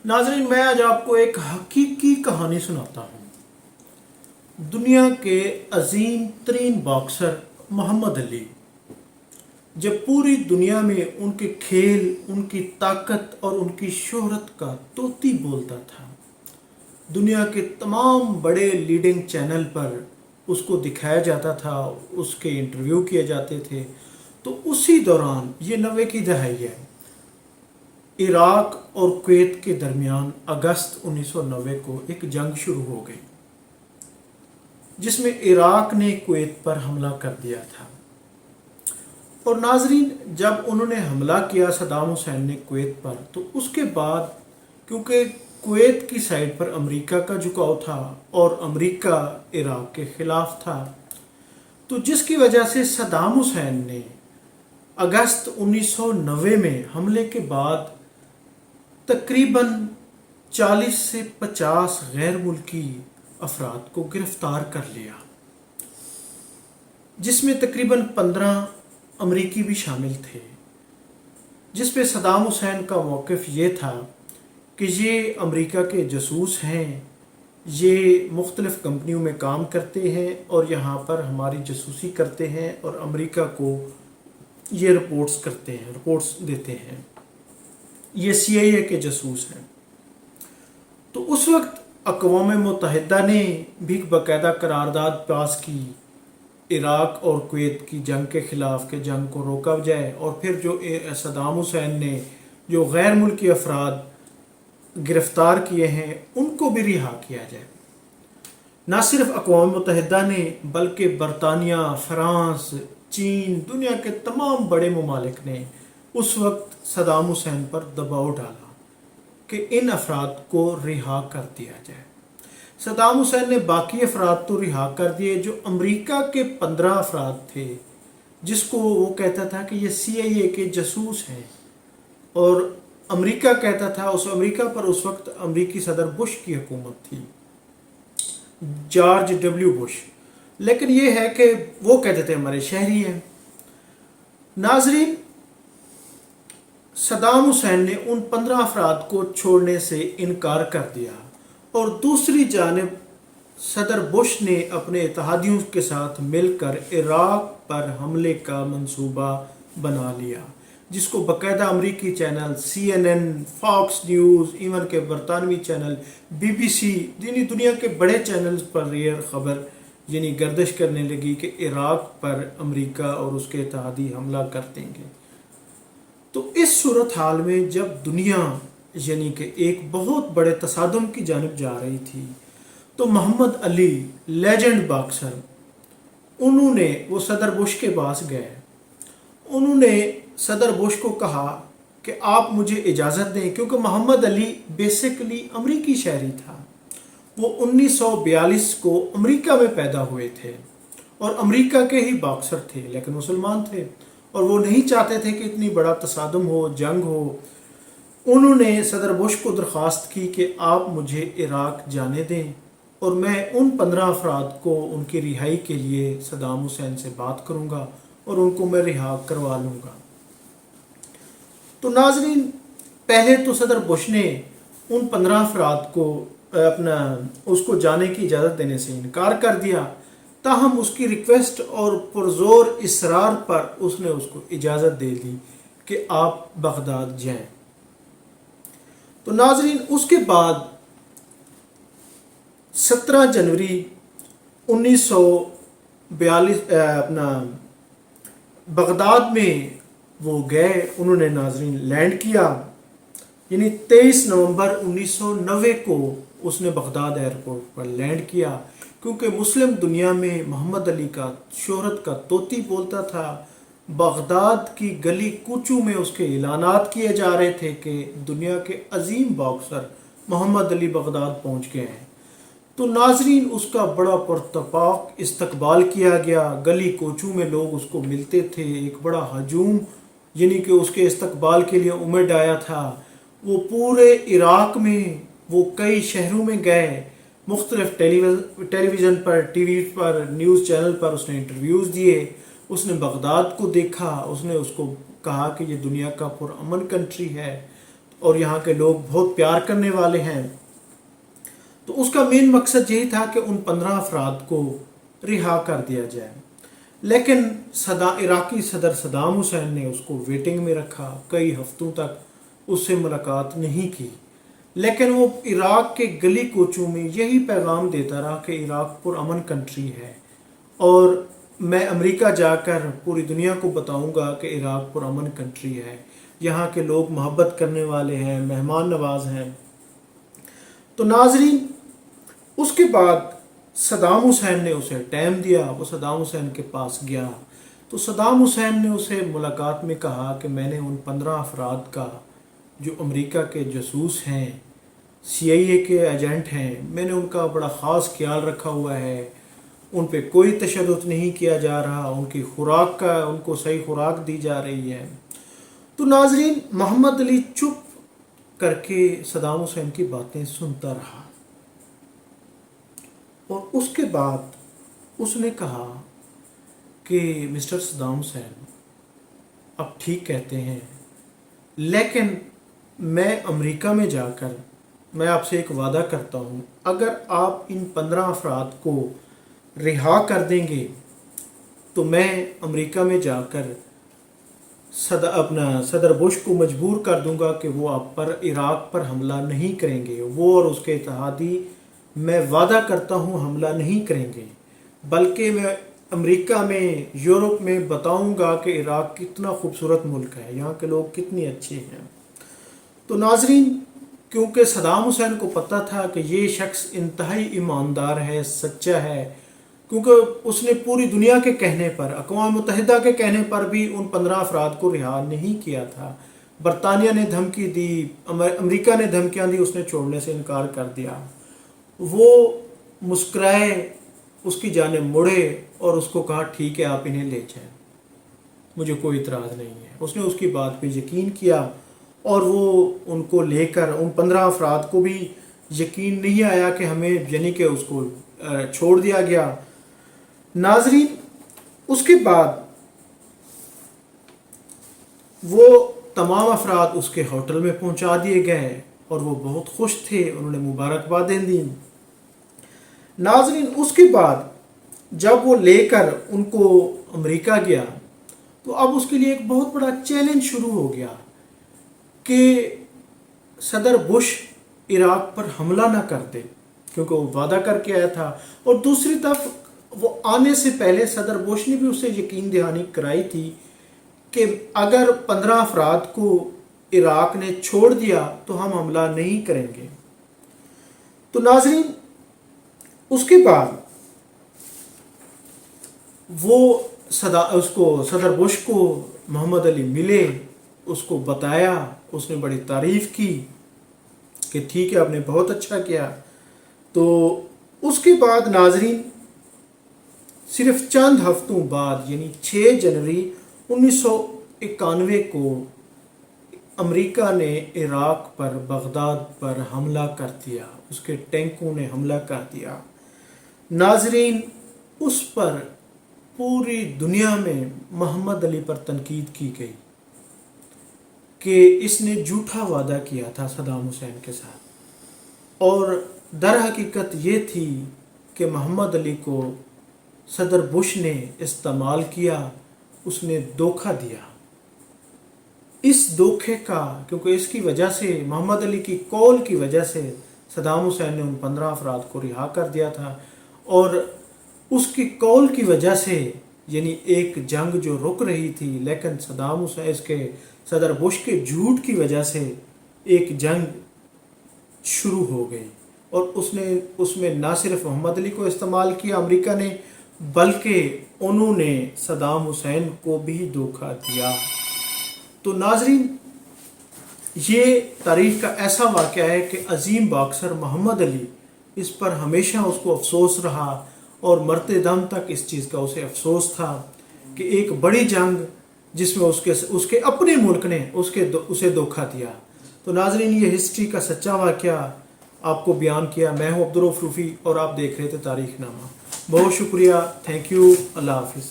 नाजरीन, मैं आज आपको एक हकीकी कहानी सुनाता हूँ। दुनिया के अजीम तरीन बॉक्सर मोहम्मद अली जब पूरी दुनिया में उनके खेल, उनकी ताकत और उनकी शोहरत का तोती बोलता था, दुनिया के तमाम बड़े लीडिंग चैनल पर उसको दिखाया जाता था, उसके इंटरव्यू किए जाते थे। तो उसी दौरान ये 90 की दहाई है, इराक और कुवैत के दरमियान अगस्त 1990 को एक जंग शुरू हो गई, जिसमें इराक ने कुवैत पर हमला कर दिया था। और नाजरीन, जब उन्होंने हमला किया सद्दाम हुसैन ने कुवैत पर, तो उसके बाद क्योंकि कुवैत की साइड पर अमेरिका का झुकाव था और अमेरिका इराक के ख़िलाफ़ था, तो जिसकी वजह से सद्दाम हुसैन ने अगस्त 1990 में हमले के बाद तकरीबन 40 से 50 गैर मुल्की अफराद को गिरफ्तार कर लिया, जिसमें तकरीबन 15 अमरीकी भी शामिल थे। जिस पे सद्दाम हुसैन का मौक़िफ़ ये था कि ये अमेरिका के जासूस हैं, ये मुख्तलिफ़ कंपनियों में काम करते हैं और यहाँ पर हमारी जासूसी करते हैं और अमेरिका को ये रिपोर्ट्स देते हैं, ये CIA के जासूस हैं। तो उस वक्त अक़वाम मुत्तहिदा ने भी बाकायदा करारदाद पास की इराक और कुवैत की जंग के ख़िलाफ़ के जंग को रोका जाए, और फिर जो सद्दाम हुसैन ने जो गैर मुल्की अफराद गिरफ़्तार किए हैं उनको भी रिहा किया जाए। ना सिर्फ अक़वाम मुत्तहिदा ने बल्कि बरतानिया, फ़्रांस, चीन, दुनिया के तमाम बड़े ममालिक ने उस वक्त सद्दाम हुसैन पर दबाव डाला कि इन अफराद को रिहा कर दिया जाए। सद्दाम हुसैन ने बाकी अफराद तो रिहा कर दिए, जो अमेरिका के 15 अफराद थे जिसको वो कहता था कि ये CIA के जासूस हैं, और अमेरिका कहता था, उस अमेरिका पर उस वक्त अमेरिकी सदर बुश की हुकूमत थी, जॉर्ज W. बुश, लेकिन ये है कि वो कहते थे हमारे शहरी हैं। नाजरीन, सद्दाम हुसैन ने उन 15 अफराद को छोड़ने से इनकार कर दिया, और दूसरी जानिब सदर बुश ने अपने इत्तेहादियों के साथ मिलकर इराक पर हमले का मंसूबा बना लिया, जिसको बाकायदा अमरीकी channel CNN, Fox News, even के बरतानवी चैनल BBC, यानी दुनिया के बड़े चैनल्स पर ये खबर यानी गर्दिश करने लगी कि इराक पर अमेरिका और उसके इत्तेहादी हमला कर देंगे। तो इस सूरत हाल में जब दुनिया यानी कि एक बहुत बड़े तसादुम की जानिब जा रही थी, तो मोहम्मद अली लेजेंड बॉक्सर, उन्होंने वो सदर बुश के पास गए, उन्होंने सदर बुश को कहा कि आप मुझे इजाज़त दें, क्योंकि मोहम्मद अली बेसिकली अमरीकी शहरी था। वो 1942 को अमेरिका में पैदा हुए थे और अमेरिका के ही बॉक्सर थे, लेकिन मुसलमान थे, और वो नहीं चाहते थे कि इतनी बड़ा तसादुम हो, जंग हो। उन्होंने सदर बुश को दरख्वास्त की कि आप मुझे इराक जाने दें और मैं उन 15 अफराद को उनकी रिहाई के लिए सद्दाम हुसैन से बात करूंगा और उनको मैं रिहा करवा लूँगा। तो नाजरीन, पहले तो सदर बुश ने उन 15 अफराद को उसको जाने की इजाज़त देने से इनकार कर दिया, ताहम उसकी रिक्वेस्ट और पुरजोर इसरार पर उसने उसको इजाज़त दे दी कि आप बगदाद जाएं। तो नाजरीन, उसके बाद 17 जनवरी 1942 बगदाद में वो गए, उन्होंने नाजरीन लैंड किया, यानी 23 नवंबर 1990 को उसने बगदाद एयरपोर्ट पर लैंड किया, क्योंकि मुस्लिम दुनिया में मोहम्मद अली का शोहरत का तोती बोलता था। बगदाद की गली कूचों में उसके ऐलानात किए जा रहे थे कि दुनिया के अजीम बॉक्सर मोहम्मद अली बगदाद पहुंच गए हैं। तो नाजरीन, उसका बड़ा पुरतपाक इस्तकबाल किया गया, गली कोचों में लोग उसको मिलते थे, एक बड़ा हजूम यानी कि उसके इस्तकबाल के लिए उमड़ आया था। वो पूरे इराक में वो कई शहरों में गए, मुख्तलिफ टेलीविज़न पर, TV पर, न्यूज़ चैनल पर उसने इंटरव्यूज़ दिए, उसने बगदाद को देखा, उसने उसको कहा कि ये दुनिया का पुरअमन कंट्री है। और यहाँ के लोग बहुत प्यार करने वाले हैं। तो उसका मेन मकसद यही था कि उन 15 अफराद को रिहा कर दिया जाए। लेकिन इराकी सदर सदाम हुसैन ने उसको वेटिंग में रखा, कई हफ्तों तक उससे मुलाकात नहीं की। लेकिन वो इराक के गली कोचों में यही पैगाम देता रहा कि इराक पुरअमन कंट्री है और मैं अमेरिका जाकर पूरी दुनिया को बताऊंगा कि इराक पुरअमन कंट्री है, यहाँ के लोग मोहब्बत करने वाले हैं, मेहमान नवाज हैं। तो नाजरीन, उसके बाद सदाम हुसैन ने उसे टाइम दिया, वो सदाम हुसैन के पास गया। तो सदाम हुसैन ने उसे मुलाकात में कहा कि मैंने उन 15 अफराद का जो अमेरिका के जासूस हैं, CIA के एजेंट हैं, मैंने उनका बड़ा ख़ास ख्याल रखा हुआ है, उन पे कोई तशद्दुद नहीं किया जा रहा, उनकी खुराक का उनको सही खुराक दी जा रही है। तो नाजरीन, मोहम्मद अली चुप करके सदाम हुसैन की बातें सुनता रहा और उसके बाद उसने कहा कि मिस्टर सदाम हुसैन, आप ठीक कहते हैं, लेकिन मैं अमेरिका में जाकर मैं आपसे एक वादा करता हूँ, अगर आप इन 15 अफराद को रिहा कर देंगे तो मैं अमेरिका में जाकर सदर बुश को मजबूर कर दूंगा कि वो आप पर इराक पर हमला नहीं करेंगे। वो और उसके इत्तेहादी, मैं वादा करता हूँ, हमला नहीं करेंगे, बल्कि मैं अमेरिका में, यूरोप में बताऊंगा कि इराक कितना खूबसूरत मुल्क है, यहाँ के लोग कितने अच्छे हैं। तो नाजरीन, क्योंकि सदाम हुसैन को पता था कि ये शख्स इंतहाई ईमानदार है, सच्चा है, क्योंकि उसने पूरी दुनिया के कहने पर, अक़वाम मुत्तहिदा के कहने पर भी उन 15 अफराद को रिहा नहीं किया था। बरतानिया ने धमकी दी, अमेरिका ने धमकियां दी, उसने छोड़ने से इनकार कर दिया। वो मुस्कुराए, उसकी जाने मुड़े और उसको कहा ठीक है, आप इन्हें ले जाएं, मुझे कोई इतराज़ नहीं है। उसने उसकी बात पे यकीन किया और वो उनको लेकर, उन 15 अफराद को भी यकीन नहीं आया कि हमें, यानी कि उसको छोड़ दिया गया। नाजरीन, उसके बाद वो तमाम अफराद उसके होटल में पहुंचा दिए गए और वो बहुत खुश थे, उन्होंने मुबारकबादें दी। नाजरीन, उसके बाद जब वो लेकर उनको अमेरिका गया तो अब उसके लिए एक बहुत बड़ा चैलेंज शुरू हो गया कि सदर बुश इराक पर हमला ना कर दे, क्योंकि वो वादा करके आया था। और दूसरी तरफ वो आने से पहले सदर बुश ने भी उससे यकीन दहानी कराई थी कि अगर 15 अफराद को इराक ने छोड़ दिया तो हम हमला नहीं करेंगे। तो नाजरीन, उसके बाद वो सदर बुश को मोहम्मद अली मिले, उसको बताया, उसने बड़ी तारीफ़ की कि ठीक है, आपने बहुत अच्छा किया। तो उसके बाद नाजरीन, सिर्फ चंद हफ्तों बाद, यानी 6 जनवरी 1991 को अमेरिका ने इराक पर, बगदाद पर हमला कर दिया, उसके टैंकों ने हमला कर दिया। नाजरीन, उस पर पूरी दुनिया में मोहम्मद अली पर तनकीद की गई कि इसने झूठा वादा किया था सदाम हुसैन के साथ, और दर हकीकत ये थी कि मोहम्मद अली को सदर बुश ने इस्तेमाल किया, उसने धोखा दिया। इस धोखे का, क्योंकि इसकी वजह से, मोहम्मद अली की कॉल की वजह से सदाम हुसैन ने उन 15 अफराद को रिहा कर दिया था, और उसकी कॉल की वजह से, यानी एक जंग जो रुक रही थी, लेकिन सदाम हुसैन, इसके सदर बुश के झूठ की वजह से एक जंग शुरू हो गई, और उसमें ना सिर्फ मोहम्मद अली को इस्तेमाल किया अमेरिका ने, बल्कि उन्होंने सदाम हुसैन को भी धोखा दिया। तो नाजरीन, ये तारीख का ऐसा वाक़या है कि अजीम बॉक्सर मोहम्मद अली, इस पर हमेशा उसको अफसोस रहा और मरते दम तक इस चीज़ का उसे अफसोस था कि एक बड़ी जंग जिसमें उसके अपने मुल्क ने उसे धोखा दिया। तो नाजरीन, ये हिस्ट्री का सच्चा वाक़या आपको बयान किया। मैं हूँ अब्दुल रऊफ़ रूफ़ी और आप देख रहे थे तारीख़नामा। बहुत शुक्रिया, थैंक यू, अल्लाह हाफ़िज़।